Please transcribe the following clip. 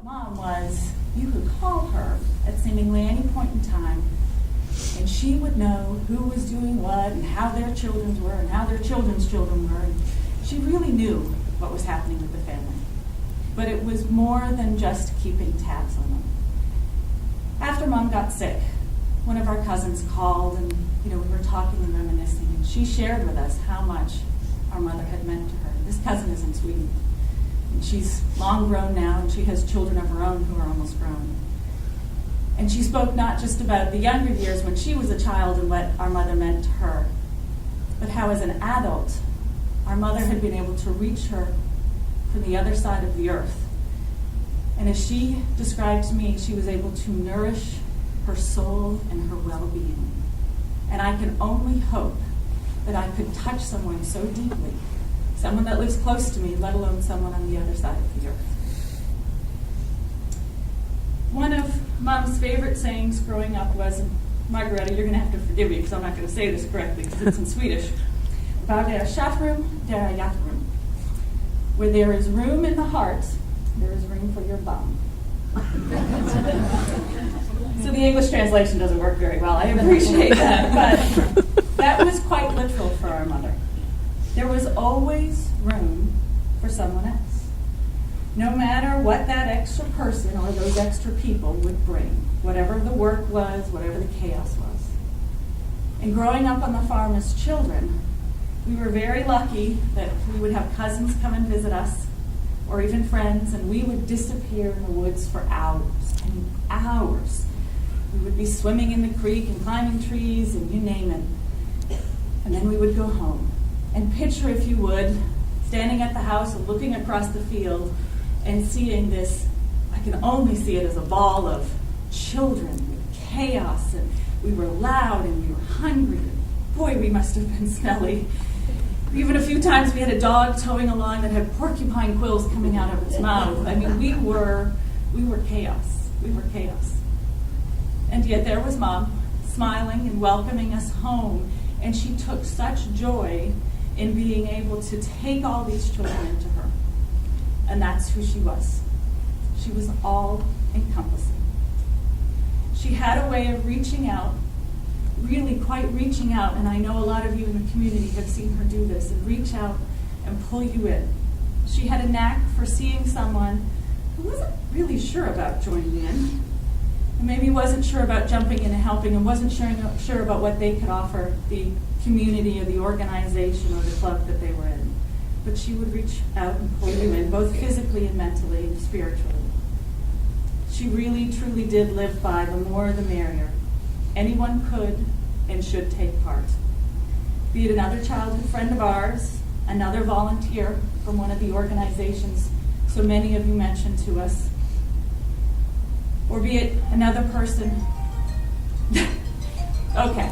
about Mom was you could call her at seemingly any point in time, and she would know who was doing what and how their children were and how their children's children were. And she really knew what was happening with the family. But it was more than just keeping tabs on them. After Mom got sick, one of our cousins called, and we were talking and reminiscing, and she shared with us how much our mother had meant to her. This cousin is in Sweden, and she's long grown now, and she has children of her own who are almost grown. And she spoke not just about the younger years when she was a child and what our mother meant to her, but how as an adult, our mother had been able to reach her from the other side of the earth. And as she described to me, she was able to nourish her soul and her well-being. And I can only hope that I could touch someone so deeply, someone that lives close to me, let alone someone on the other side of the earth. One of Mom's favorite sayings growing up was, and Margareta, you're going to have to forgive me because I'm not going to say this correctly because it's in Swedish, "Var det chattrum, där är hjärtrum." Where there is room in the heart, there is room for your bum. So the English translation doesn't work very well. I appreciate that, but that was quite literal for our mother. There was always room for someone else. No matter what that extra person or those extra people would bring, whatever the work was, whatever the chaos was. And growing up on the farm as children, we were very lucky that we would have cousins come and visit us, or even friends, and we would disappear in the woods for hours and hours. We would be swimming in the creek and climbing trees and you name it. And then we would go home. And picture, if you would, standing at the house and looking across the field and seeing this, I can only see it as a ball of children with chaos, and we were loud and we were hungry. Boy, we must have been smelly. Even a few times we had a dog towing along that had porcupine quills coming out of its mouth. I mean, we were chaos. We were chaos. And yet there was Mom, smiling and welcoming us home, and she took such joy in being able to take all these children into her. And that's who she was. She was all-encompassing. She had a way of reaching out, really quite reaching out, and I know a lot of you in the community have seen her do this, and reach out and pull you in. She had a knack for seeing someone who wasn't really sure about joining in, and maybe wasn't sure about jumping in and helping, and wasn't sure about what they could offer the community or the organization or the club that they were in. But she would reach out and pull you in, both physically and mentally and spiritually. She really, truly did live by the more the merrier. Anyone could and should take part. Be it another childhood friend of ours, another volunteer from one of the organizations so many of you mentioned to us, or be it another person. Okay.